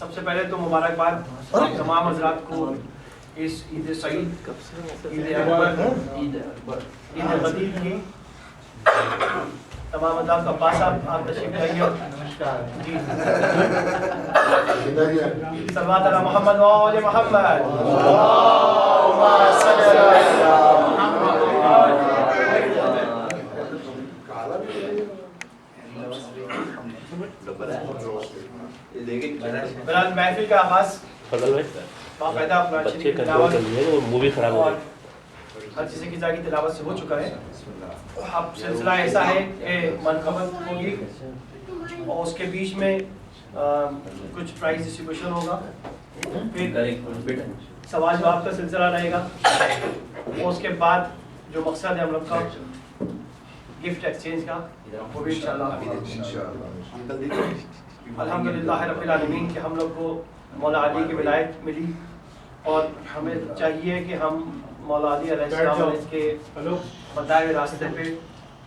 सबसे पहले तो मुबारकबाद तमाम हजरात को इस ईद सईद ईद अकबर ईद गदीर की तमाम अदाब का पास आप तशरीफ लाइए जी। सल्लल्लाहु अलैहि मोहम्मद व आले मोहम्मद। अल्लाहुम्मा सल्लि अला मुहम्मद। बहरहाल महफिल का आगाज़ बाकायदा बच्चे कंट्रोल कर लिए वो मूवी खराब हो गई। हर चीज़ की जागी तिलावत से हो चुका है। अब सिलसिला ऐसा है कि मनकबत होगी और उसके बीच में कुछ प्राइज डिस्ट्रीब्यूशन होगा, फिर सवाल जवाब का सिलसिला रहेगा और उसके बाद जो मकसद है हम लोग का गिफ्ट एक्सचेंज का वो भी इंशाल्लाह अल्हम्दुलिल्लाह रब्बिल आलमीन कि हम लोग को मौला अली की विलायत मिली और हमें चाहिए कि हम मौला अली अलैहिस्सलाम के बताए हुए रास्ते पे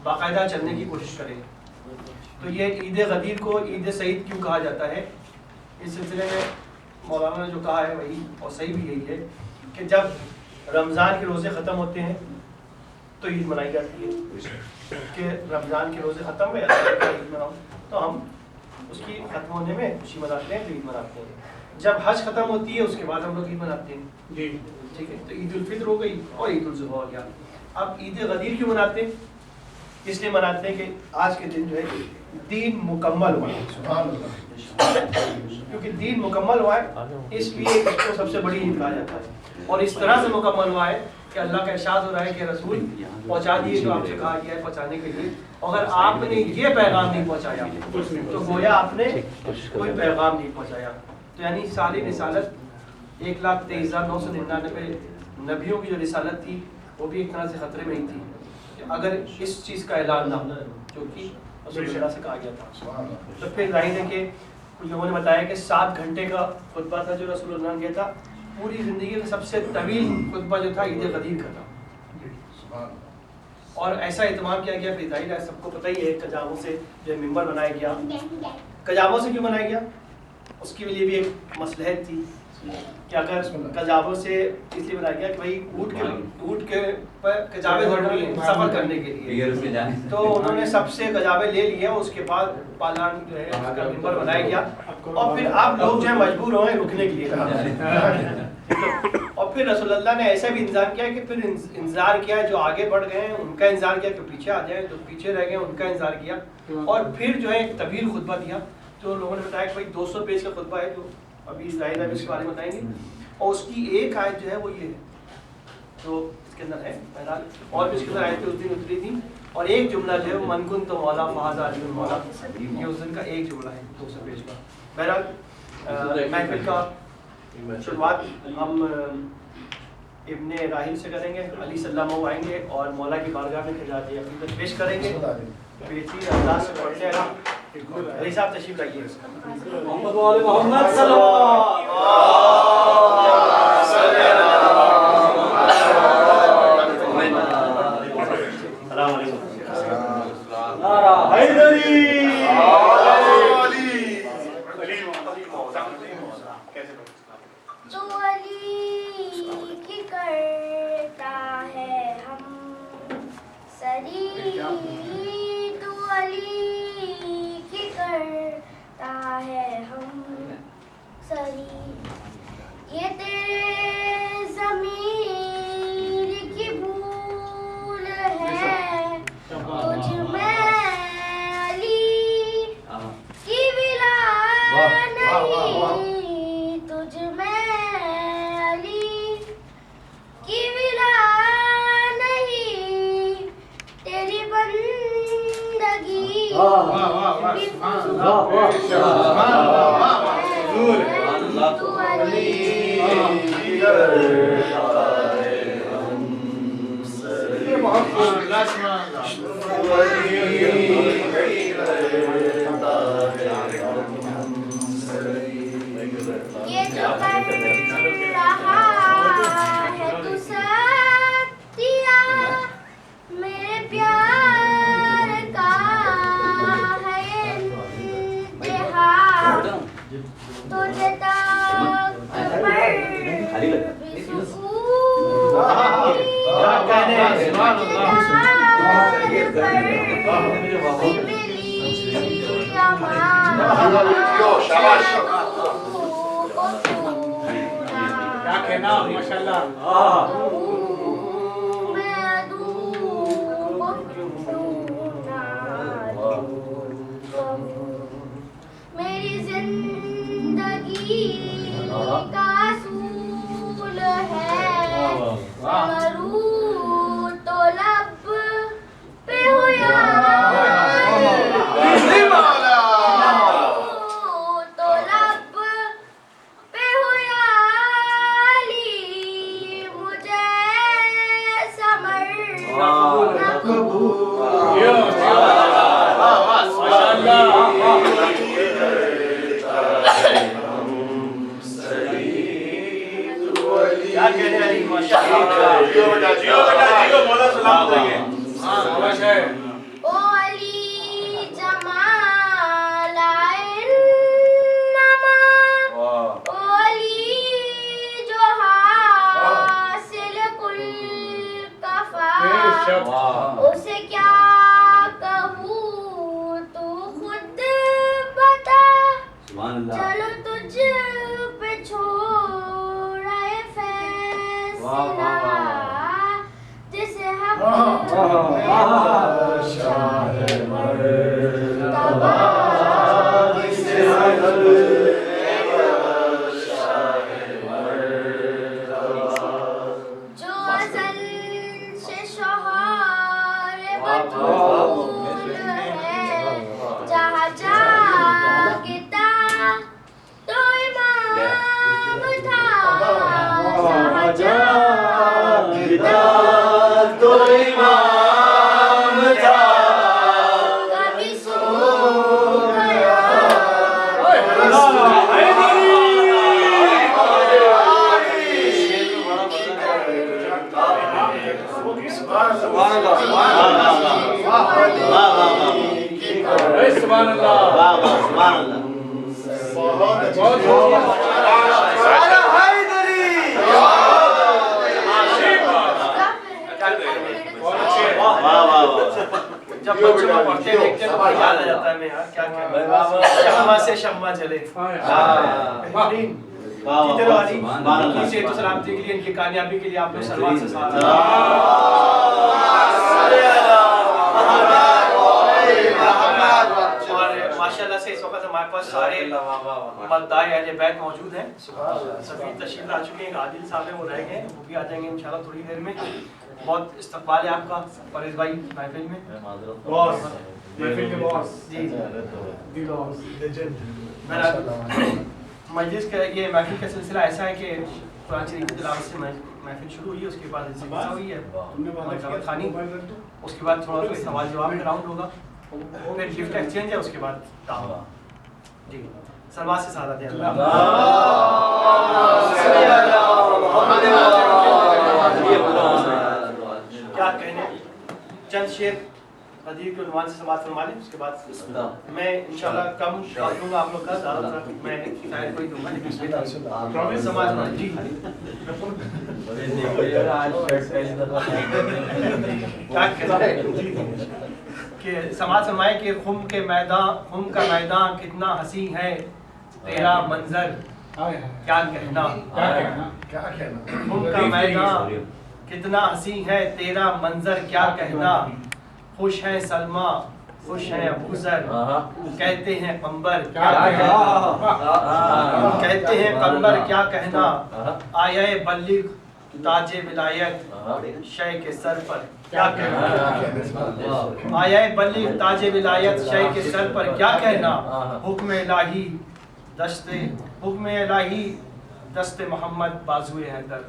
बाकायदा चलने की कोशिश करें। तो ये ईद गदीर को ईद सईद क्यों कहा जाता है? इस सिलसिले में मौलाना ने जो कहा है वही और सही भी यही है कि जब रमज़ान के रोज़े ख़त्म होते हैं तो ईद मनाई जाती है कि रमज़ान के रोज़े ख़त्म हुए ईद मनाओ। तो हम उसकी खत्म होने में खुशी मनाते हैं, तो ईद मनाते हैं। जब हज खत्म होती है उसके बाद हम लोग ईद मनाते हैं जी, ठीक है। तो ईद उल फित्र हो गई और ईद उल जुहा हो गया। अब ईद गदीर क्यों मनाते हैं? इसलिए मनाते हैं कि आज के दिन जो है दीन मुकम्मल हुआ है, क्योंकि दीन मुकम्मल हुआ है इसलिए इसको सबसे बड़ी ईद कहा जाता है। और इस तरह से मुकम्मल हुआ है कि अल्लाह का इरशाद हो रहा है कि रसूल पहुंचा दिए जो आपसे कहा गया है पहुंचाने के लिए। अगर आपने ये पैगाम नहीं पहुंचाया तो गोया आपने कोई पैगाम नहीं पहुंचाया। तो यानी सारी रिसालत 1,23,999 नबियों की जो रिसालत थी वो भी एक तरह से खतरे में ही थी कि अगर इस चीज़ का ऐलान ना हो जो कि रसूलुल्लाह से कहा गया था। तो फिर जाहिर है कि कुछ लोगों ने बताया कि 7 घंटे का खुतबा था जो रसूलुल्लाह ने दिया था। पूरी ज़िंदगी का सबसे तवील खुतबा जो था ईद गदीर का था। और ऐसा एहतमाम किया गया, फिर जाहिर है सबको पता ही है कजामों से जो मिंबर बनाया गया। कजामों से क्यों बनाया गया? उसके लिए भी एक मसलहत थी कि अगर कजाबों से इसलिए बनाया गया कि भाई ऊँट के पर कजाबे जरूरी हैं सफर करने के लिए, तो उन्होंने सबसे कजाबे ले लिए। उसके बाद पालान जो है उसका मिंबर बनाया गया और फिर आप लोग जो है मजबूर हुए रुकने के लिए। और फिर रसूलुल्लाह ने ऐसा भी इंतजार किया कि फिर इंतजार किया, जो आगे बढ़ गए हैं उनका इंतजार किया कि पीछे आ जाए, जो पीछे रह गए उनका इंतजार किया और फिर जो है एक तवील खुतबा दिया। तो लोगों ने बताया कि भाई 200 पेज का खुतबा है जो अभी जाहिर है इसके बारे में बताएंगे। और उसकी एक आयत जो है वो ये है तो इसके अंदर है बहरहाल, और भी इसके अंदर आयतें उस दिन उतरी थी। और एक जुमला जो है मन कुन तो मौला फहाज़ा अली मौला, ये उस दिन का एक जुमला है 200 पेज का। बहरहाल महफिल का शुरुआत हम इब्ने राहिल से करेंगे। अली सल्लल्लाहु आएंगे और मौला की बारगाह में खिजात अक़ीदत पेश करेंगे। बेहतरीन अंदाज से पढ़ते हैं ना। अली साहब तशरीफ लाइए। मोहम्मद वाले मोहम्मद सल्लल्लाहु नारा हैदरी तो अली की करता है हम सरी, तो अली की करता है हम सरी। ये तेरे ज़मीर की भूल है तुझ में अली की विला नहीं, तुझ में अली की विला नहीं, तेरी बंदगी तू अली ये जो कर रहा है तू सत्या मेरे प्यार का है इंतहा, तुझे तक पर भी सुकून मेरी जिंदगी का असूल है, मरूं तो लब पे हो तो लब पे हो अली, मुझे समर न क्या कह रहे हैं अली माशाअल्लाह। जियो बेटा मौला सलाम देंगे। हां अवश्य है। ओ अली जमाल नमा, ओ अली जो हासिल कुल कफा, उसे क्या कहूँ तू खुद चलो तुझ पे छोड़ा ये फैसला जिसे हम जो अज़ल से शोहर बतूल है जहाँ जागता तो इमाम था जहाँ जागता तो इमाम था कभी सो गया जब बच्चों को पढ़ते देखते हैं तो याद आ जाता है मैं यार क्या क्या शम्मा से शम्मा जले बेहतरीन जीते रहो अली इनकी सेहत और सलामती के लिए इनकी कामयाबी के लिए आप लोग सलवात से साथ और माशाल्लाह से इस वक्त हमारे पास सारे मद्दाए अहले बैत मौजूद हैं सभी तशरीफ ला चुके हैं आदिल साहब हैं वो रह गए वो भी आ जाएंगे इंशाल्लाह थोड़ी देर में बहुत इस्तकबाल है आपका परवेज भाई महफिल में बॉस महफिल के बॉस जी दी बॉस लेजेंड मजलिस का ये महफिल का सिलसिला ऐसा है कि कुरान शरीफ की तिलावत से महफिल शुरू हुई है उसके बाद जिक्र हुई है मरतबा खानी उसके बाद थोड़ा सा सवाल जवाब का राउंड होगा फिर गिफ्ट एक्सचेंज है उसके बाद दावा जी सलवात से सादा दे क्या कहने चंद शेर हदीर के उन्वान से समाप्त फरमा लें उसके बाद मैं इंशाल्लाह कम दूंगा आप लोग का ज़्यादा मैं शायद कोई दूंगा लेकिन प्रॉमिस समाज जी क्या कहते कि समाज फरमाए कि खुम का मैदान कितना हसी है तेरा मंजर क्या कहना खुम का मैदान कितना हसी है तेरा मंजर क्या कहना खुश है सलमा खुश है अबूजर कहते हैं कंबर क्या कहना कहते हैं कंबर क्या कहना आया बल्लिग ताजे विलायत शय के सर पर क्या कहना आया बल्लिग ताजे विलायत शय के सर पर क्या कहना हुक्म इलाही दस्ते मोहम्मद बाजुए हैदर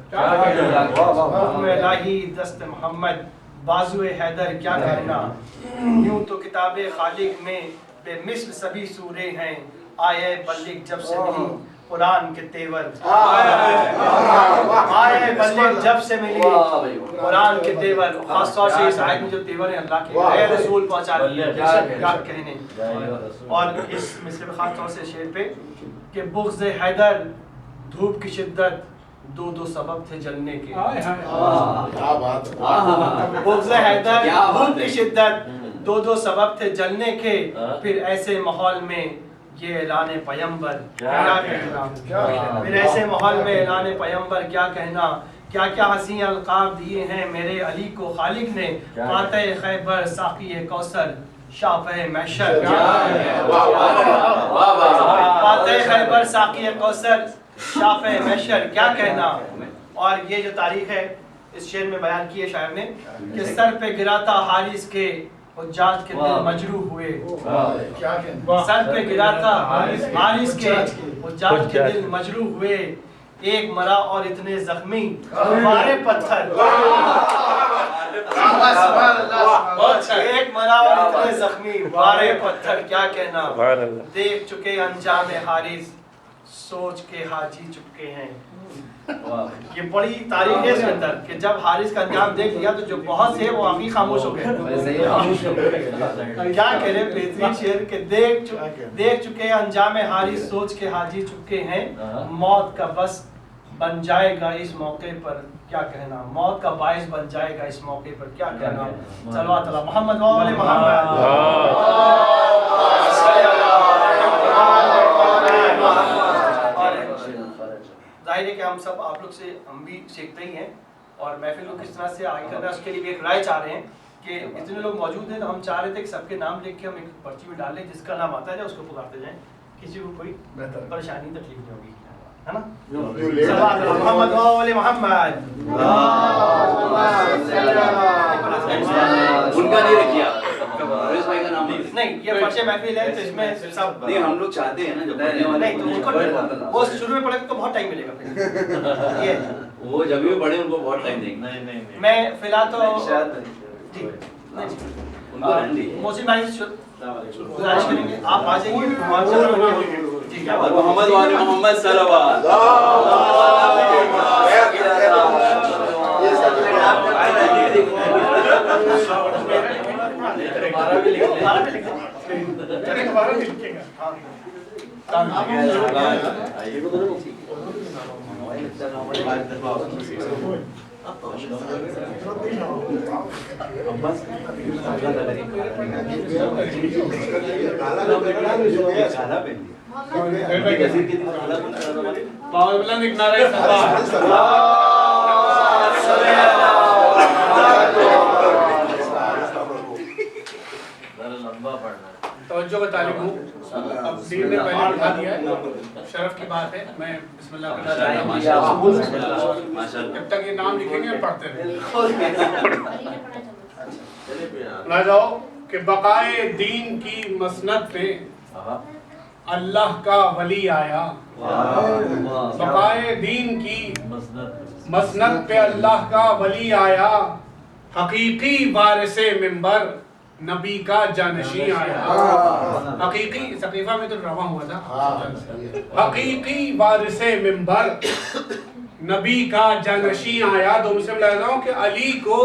हुक्म इलाही दस्ते मोहम्मद बाजुए हैदर क्या कहना यूं तो किताबे खालिक में बेमिसल सभी सूरे हैं आए बल्लिग जब से मिली कुरान के तेवर आए बल्लिग जब से मिली कुरान के तेवर खास तौर से इस आयत में जो तेवर है अल्लाह के ए रसूल पहुंचा क्या कहने और इस मिसरे में खास तौर से शेर पे कि बुग़्ज़ हैदर धूप की शिद्दत दो सबब थे जलने के बुग़्ज़ हैदर धूप की शिद्दत दो सबब थे जलने के फिर ऐसे माहौल में ये ऐलान पैगंबर क्या कहना फिर ऐसे माहौल में ऐलान पैगंबर क्या कहना क्या क्या हसी अलकाब दिए हैं मेरे अली को खालिक ने फातह खैबर साक़ी कौसर शाफ़े महशर फातह खैबर साक़ी कौसर शाफ़े महशर क्या कहना और ये जो तारीख है इस शेर में बयान की है शायर ने कि सर पे गिरा था हारिस के हुज्जाज के दिल मजरूह हुए सर पे गिरा था हारिस के हुज्जाज के दिल मजरूह हुए एक मरा और इतने जख्मी मारे पत्थर एक मरा और इतने जख्मी मारे पत्थर क्या कहना देख चुके अंजाम हारिस सोच के हाजी चुके हैं ये बड़ी तारीख है इसके अंदर कि जब हारिस का अंजाम देख लिया तो जो बहुत से वो आखिर खामोश हो गए क्या कह रहे बेहतरीन शेर के देख चुके अंजाम हारिस सोच के हाजी चुके हैं मौत का बस बन जाएगा इस मौके पर क्या कहना मौत का बाइस बन जाएगा इस मौके पर क्या कहना सल्लल्लाहु अलैहि मोहम्मद व आले मोहम्मद जाहिर है कि हम सब आप लोग से हम भी सीखते ही हैं और महफिल को किस तरह से आगे करना है उसके लिए भी एक राय चाह रहे हैं कि इतने लोग मौजूद हैं तो हम चाह रहे थे कि सबके नाम लिख के हम एक पर्ची में डाल लें, जिसका नाम आता है उसको पुकारते जाएं, किसी को कोई परेशानी तकलीफ नहीं होगी, है ना? मोहम्मद वाले मोहम्मद उनका नहीं रखिए रईस भाई का नाम नहीं, ये पर्चे महफिल है तो इसमें सब नहीं, हम लोग चाहते हैं ना जब पढ़ने वाले नहीं तो उनको वो शुरू में पढ़ेंगे तो बहुत टाइम मिलेगा फिर ये वो जब भी पढ़े उनको बहुत टाइम देंगे। नहीं मैं फिलहाल तो जी उनको रहने दीजिए। मोहसिन भाई से गुजारिश करेंगे आप आ जाइए जी क्या बात मोहम्मद वाले मोहम्मद सल्लल्लाहु तवज्जो का तालिब हूँ। अब दीन ने पहले बिठा दिया है, शरफ की बात है। मैं बिस्मिल्लाह करना चाहता हूँ। जब तक ये नाम लिखेंगे पढ़ते रहेंगे। ला जाओ कि बकाए दीन की मसनद पे अल्लाह का वली आया। बकाए दीन की मसनद पे अल्लाह का वली आया। हकीकी वारिसे मिंबर नबी का जानशी आया। हकीकी सकीफा में तो रवा हुआ था। हकीकी वारिसे मिंबर नबी का जानशी आया। दो मुस्लिम लाजाओं कि अली को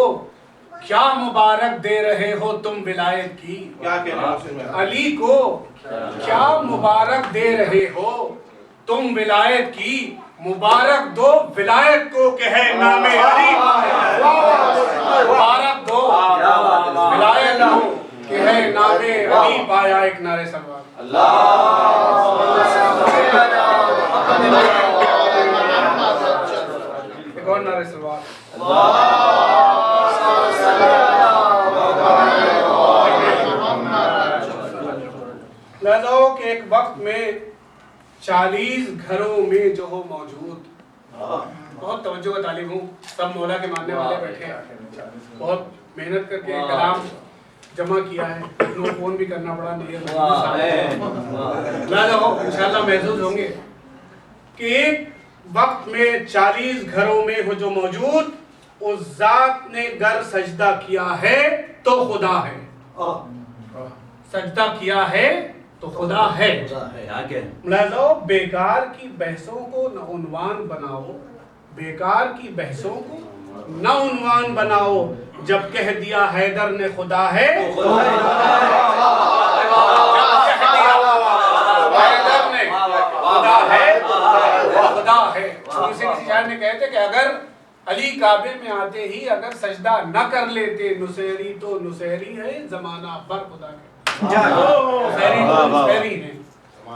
क्या मुबारक दे रहे हो तुम विलायत की। क्या कह रहे हैं अली को क्या मुबारक दे रहे हो तुम विलायत की। मुबारक दो विलायत को कि है नामे अली। मुबारक दो विलायत को कि है नामे अली पाया। एक नारे सलवार एक और नारे सलवार कि एक वक्त में 40 घरों में जो हो मौजूद। बहुत तवज्जो का तालिब हूँ। सब मौला के मानने वाले बैठे हैं। बहुत मेहनत करके कलाम जमा किया है। फोन भी करना पड़ा नहीं इंशाल्लाह महसूस होंगे कि एक वक्त में 40 घरों में हो जो मौजूद। उस जात ने गर सजदा किया है तो खुदा है। सजदा किया है तो खुदा है। मुलाज़ो बेकार की बहसों को न उन्वान बनाओ। बेकार की बहसों को न उन्वान बनाओ। जब कह दिया हैदर ने खुदा है तो हैदर ने खुदा है खुदा है। किसी शायर ने कहते कि अगर अली काबे में आते ही अगर सजदा न कर लेते नुसैरी तो नुसैरी है जमाना भर खुदा के। नुसैरी है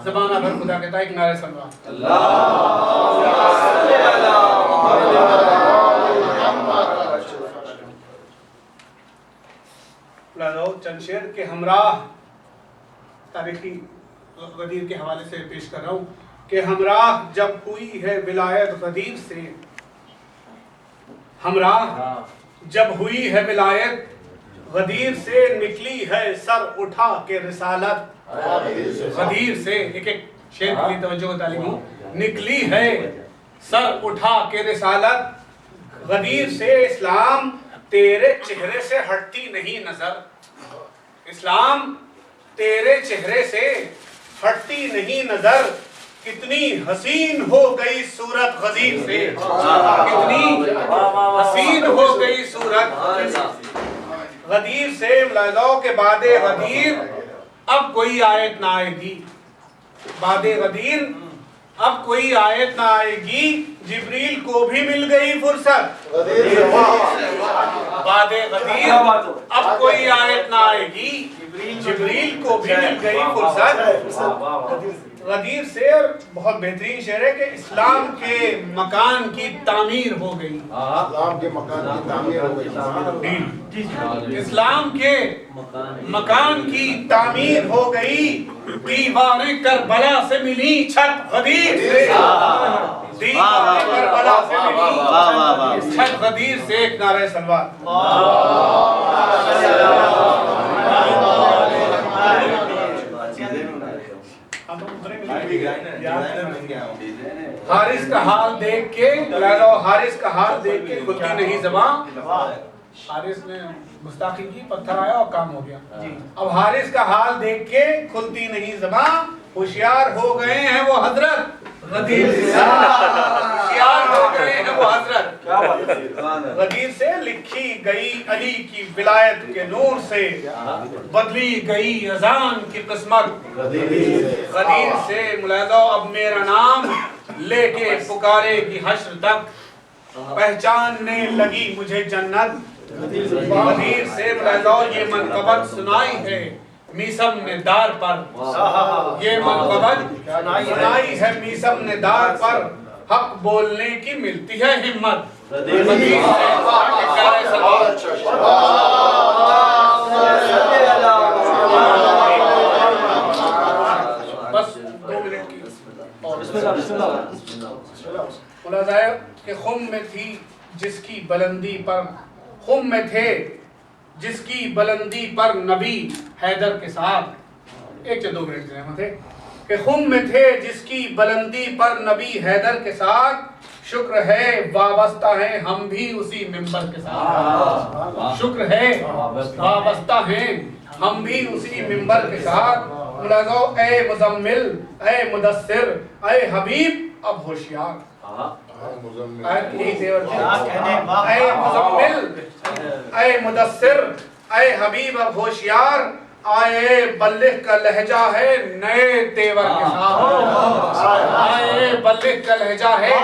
ज़माना भर खुदा कहता है। एक नारे सलवार चंद शेर के हमराह तारीखी गदीर के हवाले से पेश कर रहा हूँ कि हमराह जब हुई है विलायत गदीर से। हमराह जब हुई है विलायत गदीर से निकली है सर उठा के रिसालत। गदीर से एक एक शेर के लिए तवज्जो का तालिब हूँ। निकली है सर उठा के रिसालत। गदीर से इस्लाम तेरे चेहरे से हटती नहीं नजर। इस्लाम तेरे चेहरे से हटती नहीं नजर। कितनी हसीन हो गई सूरत गदीर से। कितनी हसीन हो गई सूरत गदीर से। मुलाज़ाओं के बादे गदीर अब कोई आयत ना आएगी। बादे गदीर अब कोई आयत ना आएगी। जिब्रील को भी मिल गई फुर्सत। बादे गदीर अब कोई आयत ना आएगी। जिब्रील को भी मिल गई फुर्सत। गदीर शेर बहुत बेहतरीन शेर है कि इस्लाम के मकान की तामीर हो गई। इस्लाम के मकान की तामीर हो गई। इस्लाम के मकान की तामीर हो गई, दीवारें करबला से मिली छत गदीर से, दीवारें करबला से मिली छत गदीर से। एक नारे सलवार। हारिस का हाल देख के, हारिस का हाल देख के खुलती नहीं ज़बान। हारिस ने गुस्ताखी की, पत्थर आया और काम हो गया। अब हारिस का हाल देख के खुलती नहीं ज़बान, होशियार हो गए हैं वो हजरत गदीर से, होशियार हो गए हैं वो हजरत गदीर से। लिखी गई अली की विलायत के नूर से, बदली गई अजान की किस्मत गदीर से। मुलाज़ो अब मेरा नाम लेके पुकारेगी हश्र तक, पहचानने लगी मुझे जन्नत गदीर से। मुलाज़ो ये मनक़बत सुनाई है मीसम ने दार पर, ये मनक़बत सुनाई है मीसम ने दार पर, हक बोलने की मिलती है हिम्मत गदीर से। बस 2 मिनट की मुलाज़ा के खुम में थी जिसकी बुलंदी पर, खुम में थे जिसकी बुलंदी पर नबी हैदर के साथ। 1 से 2 मिनट रहमत है कि खुम में थे जिसकी बुलंदी पर नबी हैदर के साथ, शुक्र है वाबस्ता है हम भी उसी मिंबर के साथ, शुक्र है वाबस्ता है हम भी उसी मिंबर के साथ। मुलाज़ो ए मुज़म्मिल ए मुदस्सिर ए हबीब अब होशियार, ऐ मुदस्सिर ऐ हबीब अब होशियार, आए बल्लिग का लहजा है नए तेवर के साथ, आए बल्लिग का लहजा है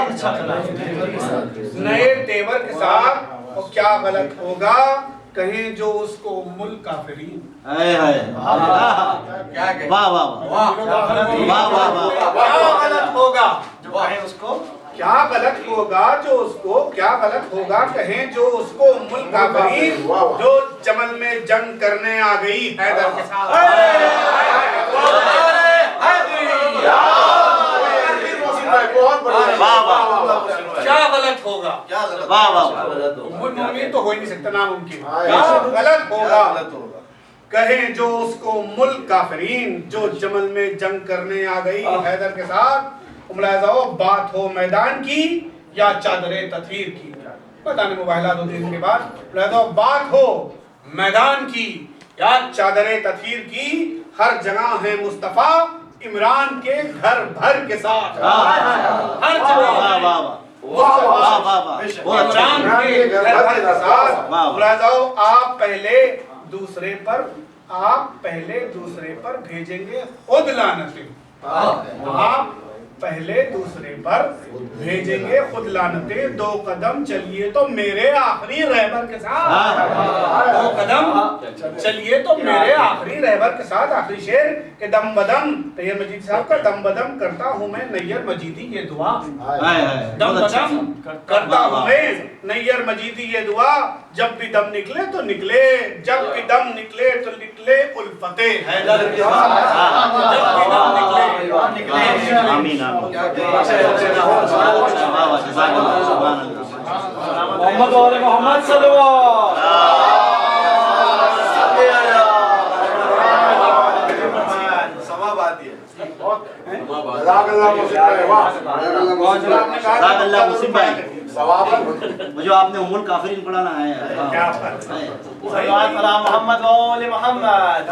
नए तेवर के साथ। और क्या गलत होगा कहें जो उसको मुल्क काफिरीन, क्या गलत होगा जो कहें उसको, क्या गलत होगा जो उसको, क्या गलत होगा कहें जो उसको मुल्क काफिरीन, जो जमल में जंग करने आ गई हैदर के साथ। क्या गलत होगा, मुमकिन तो हो ही नहीं सकता, नामुमकिन। क्या गलत होगा कहें जो उसको मुल्क काफिरीन, जो जमल में जंग करने आ गई हैदर के साथ। मुलाज़ो बात हो मैदान की या चादरे तथीर की, पता नहीं मुबाहिला 2 दिन के बाद। मुलाज़ो बात हो मैदान की या चादरे तथीर की, हर जगह है मुस्तफ़ा इमरान के घर भर के साथ, हर जगह इमरान के घर भर के साथ। मुलाज़ो आप पहले दूसरे पर भेजेंगे खुद लानतें, आप पहले दूसरे पर भेजेंगे खुद लानतें। 2 कदम चलिए तो मेरे आखिरी रहबर के साथ, 2 कदम चलिए तो मेरे आखिरी रहबर के साथ। आखिरी शेर के दम बदम, नैयर मजीदी साहब का दम बदम करता हूँ मैं नैयर मजीदी ये दुआ, दम बदम करता हूँ मैं नैयर मजीदी ये दुआ, जब भी दम निकले तो निकले, जब भी दम निकले तो निकले उल्फते हैदर के साथ, जब भी दम निकले। आमीन। मोहम्मद वाले मोहम्मद सल्लल्लाहु मुझे आपने उमुल काफिरीन पढ़ाना है। मोहम्मद वाले मोहम्मद।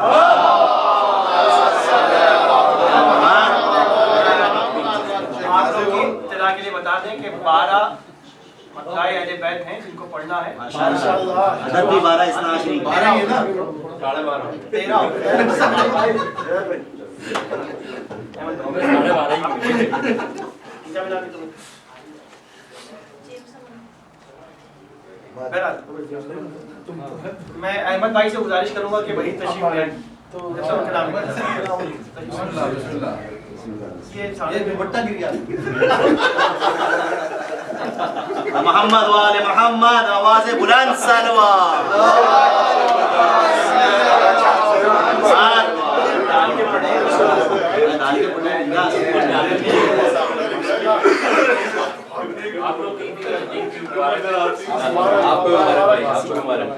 आप लोग की इत्तला के लिए बता दें कि 12 मक्काई अहले बैत हैं जिनको पढ़ना है। माशाअल्लाह। 12 इसना आखिरी 12 है ना, 13 मैं अहमद भाई से गुजारिश करूंगा कि वही तशरीफ ले आए। ये दुपट्टा गिर गया। मोहम्मद वाले मोहम्मद, आवाज़ बुलंद सलवात। आप लोग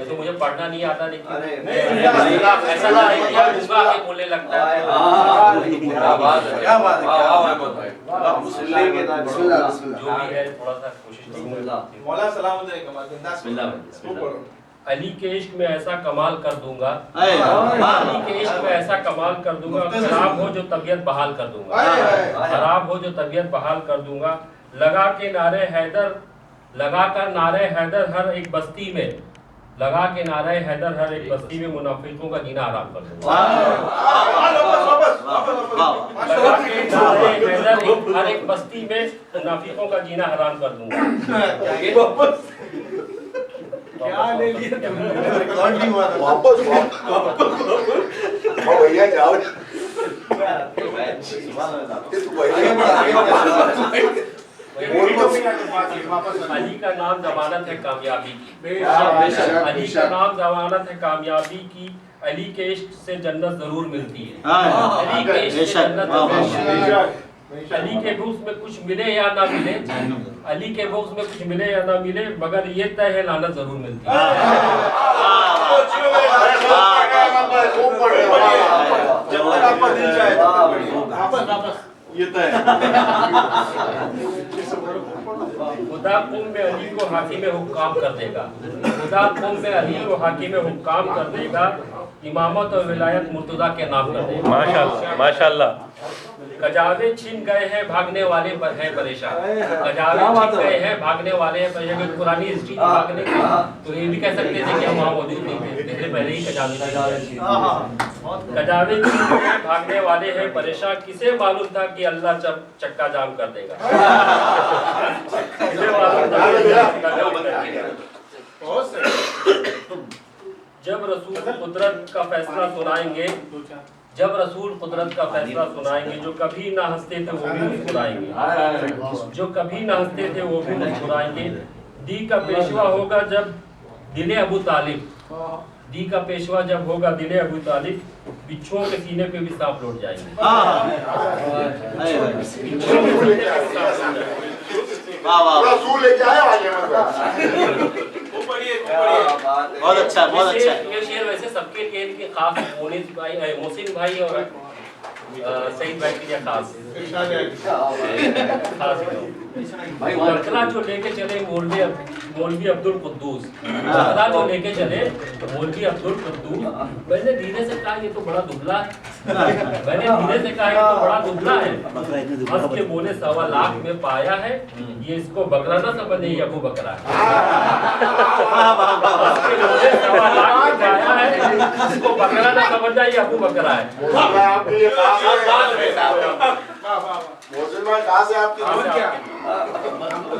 तो मुझे पढ़ना नहीं आता, लेकिन ऐसा दूंगा के बोलने लगता है। क्या बात है। जो भी है थोड़ा सा कोशिश करूंगा। मौला सलाम अलैकुम। अली के इश्क में ऐसा कमाल कर दूंगा, अरे वाह। अली के इश्क में ऐसा कमाल कर दूंगा, खराब हो जो तबीयत बहाल कर दूंगा, खराब हो जो तबीयत बहाल कर दूंगा। लगा कर नारे हैदर हर एक बस्ती में, लगा के नारे हैदर हर एक बस्ती में मुनाफिकों का जीना हराम कर दूंगा। लगा के नारे हैदर हर एक बस्ती में मुनाफिकों का जीना हराम कर दूंगा। क्या ले लिया रिकॉर्ड भी हुआ था। भैया जाओ। अली का नाम जमानत है कामयाबी की, अली का नाम जमानत है कामयाबी की। अली के इश्क से जन्नत जरूर मिलती है, अली के इश्क से जन्नत जरूर मिलती है। अली के बुग़्ज़ में कुछ मिले या ना मिले, अली के बुग़्ज़ में कुछ मिले या ना मिले, मगर ये तय है लानत जरूर मिलती है। ये तो है। खुदा कुम में अली को हाकिम हुक्काम कर देगा, खुदा कुम में अली को हाकिम हुक्काम कर देगा। इमामत और विलायत मुर्तज़ा के नाम कर देगा। माशाअल्लाह माशाअल्लाह। कजावे छिन गए हैं भागने वाले पर हैं परेशान, कजावे छिन गए हैं भागने वाले हैं परेशान। पुरानी हिस्ट्री भागने की तो ये भी कह सकते थे कि हम वहाँ मौजूद नहीं थे, इससे पहले ही कजावे छिन गए हैं भागने वाले हैं परेशान। किसे मालूम था कि अल्लाह चक्का जाम कर देगा, किसे मालूम था कि अल्लाह चक्का जाम कर देगा। जब रसूल कुदरत का फैसला सुनाएंगे, जब रसूल कुदरत का फैसला सुनाएंगे, जो कभी ना हंसते थे वो भी मुस्कुराएंगे, जो कभी ना हंसते थे वो भी मुस्कुराएंगे। दी का पेशवा होगा जब दिले अबू तालिब, दी का पेशवा जब होगा दिले अबू तालिब, बिच्छुओं के सीने पे भी सांप लौट जाएंगे। रसूल लेके आया आगे बहुत अच्छा बहुत अच्छा। ये शेर वैसे सबके लिए इनके खास मोहसिन भाई और सईद भाई के लिए खास बकरा जो लेके चले मौलवी अब्दुल कुद्दूस, बकरा जो लेके चले मौलवी अब्दुल कुद्दूस। मैंने धीरे से कहा ये तो बड़ा दुबला है, मैंने धीरे से कहा ये तो बड़ा दुबला है। हंस के बोले 1.25 लाख में पाया है, ये इसको बकरा ना समझे, ये अबू बकरा है। हंस के बोले 1.25 लाख में पाया है, इसको बकरा ना समझना, ये अबू बकरा है। मोहसिन भाई कहाँ से आपकी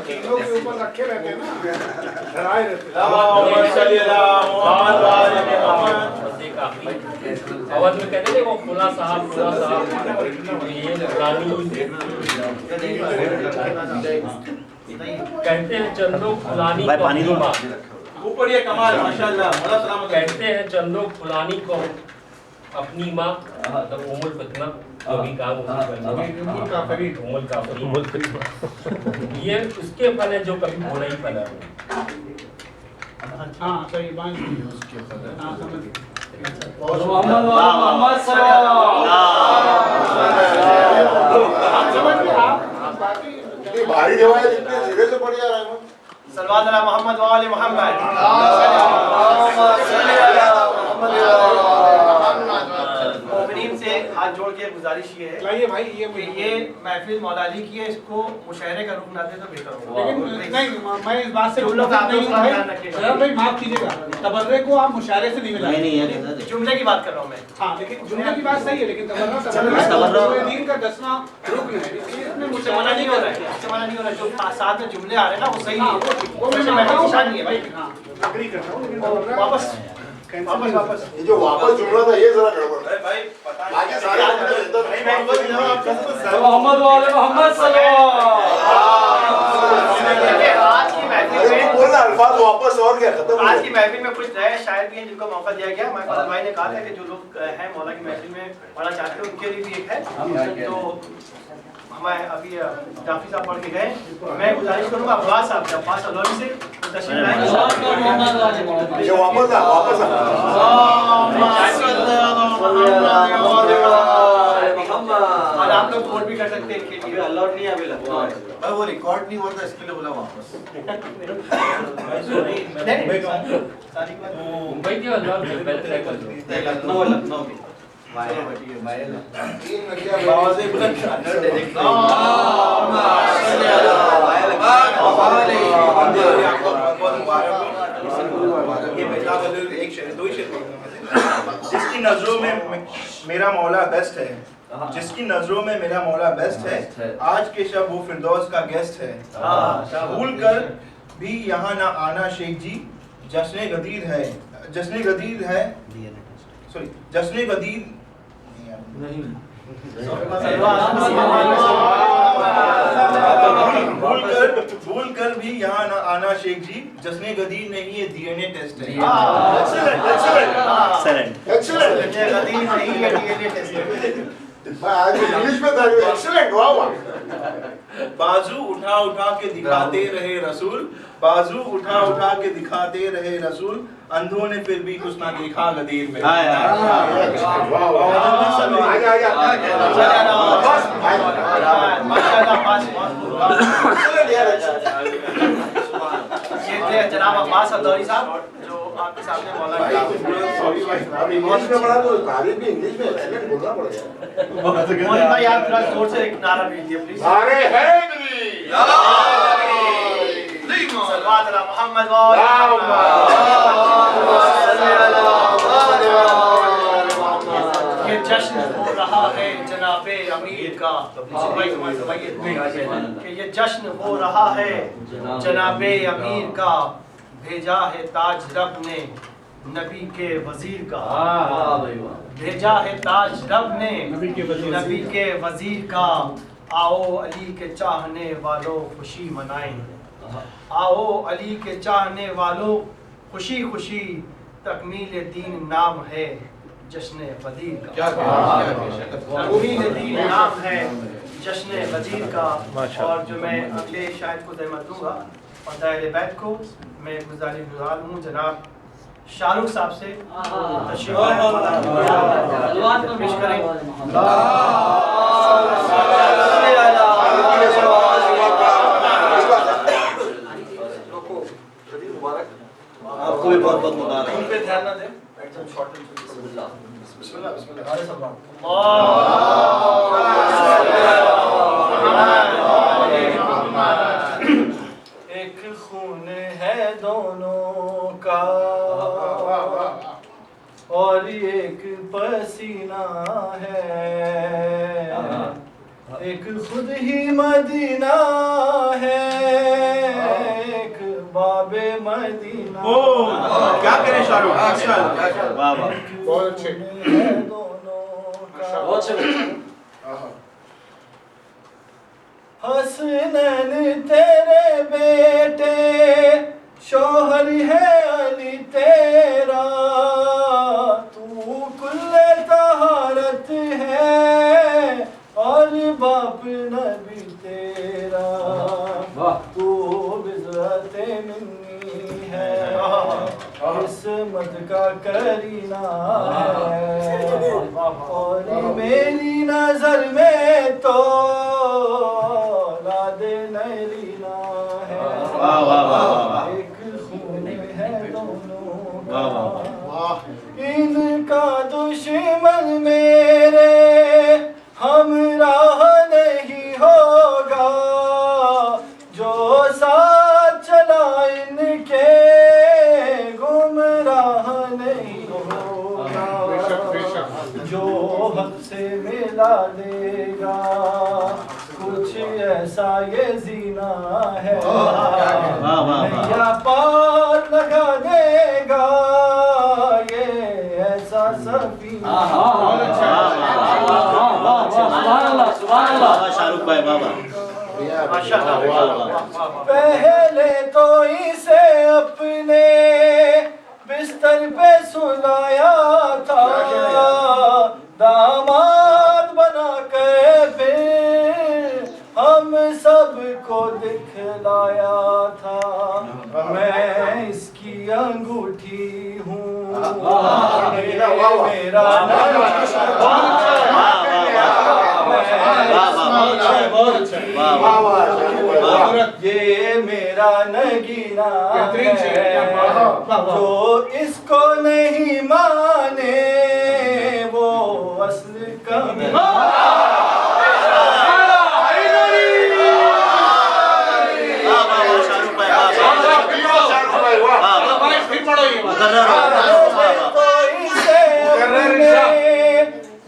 तीनों के ऊपर रखे रहते हैं ना, डराए रहते हैं। आवाज में कहते थे वो खुला साहब ये कहते हैं चंदो फुलानी को अपनी माँ, ऊपर ये कमाल माशाल्लाह। मौला सलाम कहते हैं चंदो फुलानी को अपनी माँ, मतलब उमुल फितना जो भी काम उमुल फितना, ये उसके फल है जो कभी भोला ही फला है। हाँ सही बात है, उसके ऊपर हाँ समझ गए। मोहम्मद ये भारी रिवायत इतने धीरे से पढ़ जा रहा है। सल्लल्लाहु अलैहि मोहम्मद व आले मोहम्मद। मोमिनीन से हाथ जोड़ के गुजारिश ये है, लाइए भाई ये महफिल मौला अली की है, इसको मुशायरे का रुख ना दे तो बेहतर होगा। लेकिन नहीं, मैं इस बात से जुमलों का आप लोग भाई, ध्यान रखिएगा। सर भाई माफ कीजिएगा, तबर्रे को आप मुशायरे से नहीं मिला। नहीं ये जुमले की बात कर रहा हूँ मैं। हाँ लेकिन जुमले की बात सही है, लेकिन तबर्रा दीन का 10वां रुकन है, इसलिए इसमें मुझसे मना नहीं हो रहा है, इससे मना नहीं हो रहा है। जो साथ में जुमले आ रहे हैं ना वो सही है, वो मैं महफिल शान नहीं है भाई। हाँ अग्री करता हूँ, लेकिन वापस वापस वापस ये जो वापस जुमला था ये जरा गड़बड़ है। भाई पता बाकी सारे आदमी तो नहीं मैं बोल रहा हूं आप कैसे मोहम्मद वाले मोहम्मद आज की महफिल अरे में बोल रहा अल्फाज वापस और क्या खत्म हो आज गया। की महफिल में कुछ नए शायर भी हैं जिनको मौका दिया गया। हमारे फजल भाई ने कहा था कि जो लोग हैं मौला की महफिल में पढ़ना चाहते हैं उनके लिए भी एक है। तो हमें अभी जाफी साहब पढ़ के गए। मैं गुजारिश करूंगा अब्बास साहब से, अब्बास अलोरी से तशरीफ लाएं। ये वापस आ और आप लोग वोट भी कर सकते हैं इनके लिए। अलाउड नहीं है अभी लगता है। भाई वो रिकॉर्ड नहीं होता इसके लिए बोला वापस। मुंबई के अल्लाह में बेहतर है कर दो। लखनऊ की आवाज़ें बुलंद जिसकी नजरों में मेरा मौला बेस्ट है, जिसकी नजरों में मेरा मौला बेस्ट है, आज के शब वो फिरदौस का गेस्ट है। भूल कर भी यहाँ ना आना शेख जी, जश्न गदीर है, जश्न गदीर है, सॉरी जश्न गदीर भूल कर भी यहाँ ना आना शेख जी, जश्न गदीर नहीं ये डीएनए टेस्ट है। आज इंग्लिश में था एक्सीलेंट वाह वाह। बाजू उठा उठा के दिखाते रहे रसूल, बाजू उठा उठा के दिखाते रहे रसूल, अंधों ने फिर भी कुछ ना देखा गदीर में। ये जनाब अब्बास अब्दौरी साहब जो आपके सामने मौला सॉरी भाई अब इंग्लिश में पढ़ा तो तारीफ भी इंग्लिश में एक्सीलेंट बोलना पड़ेगा। मोहन भाई आप थोड़ा जोर से एक नारा भेजिए प्लीज। अरे हैदरी सल्लल्लाहु अलैहि मोहम्मद ये जश्न हो रहा है जनाबे अमीर का, कि ये जश्न हो रहा है जनाबे अमीर का, भेजा है ताज रब ने नबी के वजीर का, भेजा है ताज रब ने नबी के वजीर का, आओ अली के चाहने वालों खुशी मनाएं, आओ अली के चाहने वालों खुशी खुशी, तकमील दीन नाम है जश्न गदीर का, तकमील दीन नाम है जश्न गदीर का। और जो मैं अगले शायद को तहमत दूंगा और दायरे बैत को मैं गुजार हूँ जनाब शाहरुख साहब से तशरीफ पेश करें। आपको भी बहुत बहुत मुबारक। उन पे ध्यान ना दें। एक खून है दोनों का और एक पसीना है, एक खुद ही मदीना है, एक बाबे मदीना। क्या करें शाहरुख? वाह वाह बहुत अच्छे बहुत अच्छे। हसनैन तेरे बेटे शोहर है अली तेरा, तू कुल्ले तहारत है और बाप नबी तेरा, तू बिज़अत मिन्नी है किस्मत का करीना है, और मेरी नजर में तो नरीना है, एक खून है दोनों का, इनका दुश्मन मेरे हमराह नहीं होगा, जो साथ चला इनके गुमराह नहीं होगा, जो हद से मिला देगा कुछ ऐसा ये जीना है, पहले तो इसे अपने बिस्तर पे सुलाया था, दामाद बना कर फिर हम सबको दिखलाया था। मैं इसकी अंगूठी हूँ, मेरा ये मेरा नगीना है, जो इसको नहीं माने वो असल कमी।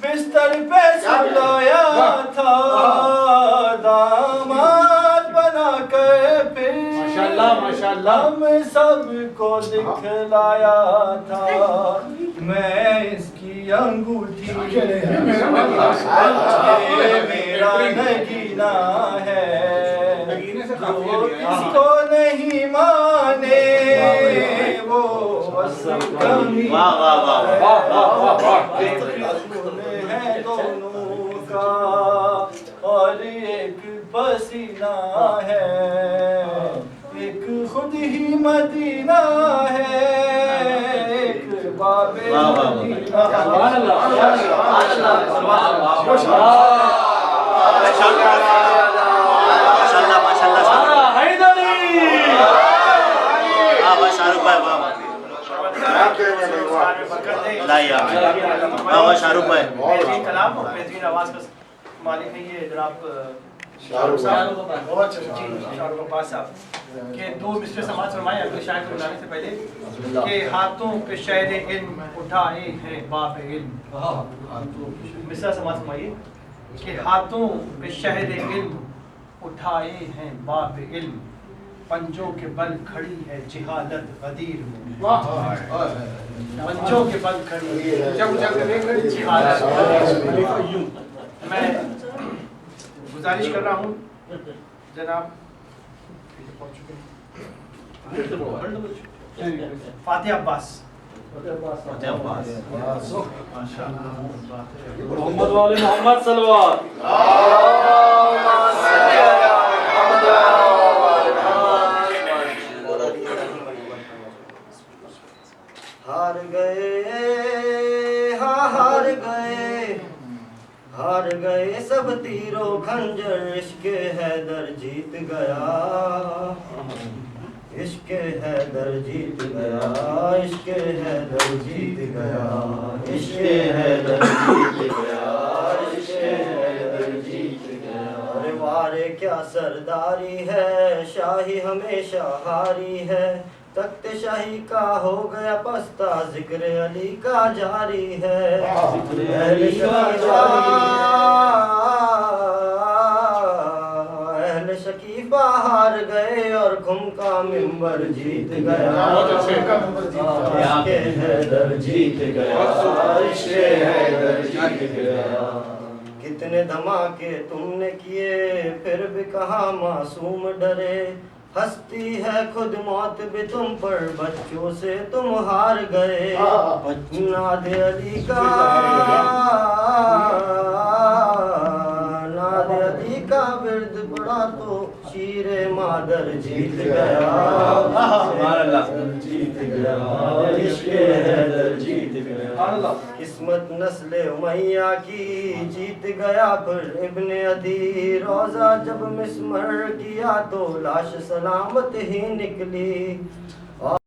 बिस्तर पे सुलाया था, दामाद बना कर फिर माशाल्लाह हम सबको दिखलाया था। मैं इसकी अंगूठी, ये मेरा नगीना है, जो इसको नहीं माने वो असल कमी है दोनों का, और एक पसीना है, एक खुद ही मदीना है, एक बाबे मदीना। शाहरुख भाई बेहतरीन कलाम और बेहतरीन आवाज का मालिक है ये जनाब शाहरुख अब्बास साहब के दो मिसरे समाज फरमाए अपने शायर को बुलाने से पहले कि हाथों पे शहर इल्म उठाए हैं बाप इल्म। मिसरा समाज फरमाइए कि हाथों पे शहर इल्म उठाए हैं बाप इल्म, पंजों के बल खड़ी है जिहालत गदीर में। पंजों के बल खड़ी है जिहालत। मैं गुजारिश कर रहा हूँ जनाब फातिह अब्बास, मोहम्मद वाले मोहम्मद सलवात। हार गए हाँ हार गए सब तीरों खंजर, इश्क हैदर जीत गया, इश्क हैदर जीत गया, इश्क हैदर जीत गया, इश्क हैदर जीत गया, इश्क हैदर जीत गया। अरे वारे क्या सरदारी है, शाही हमेशा हारी है, तख्त शाही का हो गया पस्ता, जिक्र अली का जारी है। अहले शकीफा हार गए और खुम का मिंबर जीत गया, इश्क़े हैदर जीत गया, इश्क़े हैदर जीत गया। कितने धमाके तुमने किए फिर भी कहाँ मासूम डरे, हंसती है खुद मौत भी तुम पर, बच्चों से तुम हार गए। नादे अली का विरद पड़ा तो शीरे मादर जीत गया, जीत गया, इश्क़े हैदर जीत गया। किस्मत नस्ले उमैया की जीत गया फिर इब्ने अदी, रोजा जब मिसमर किया तो लाश सलामत ही निकली।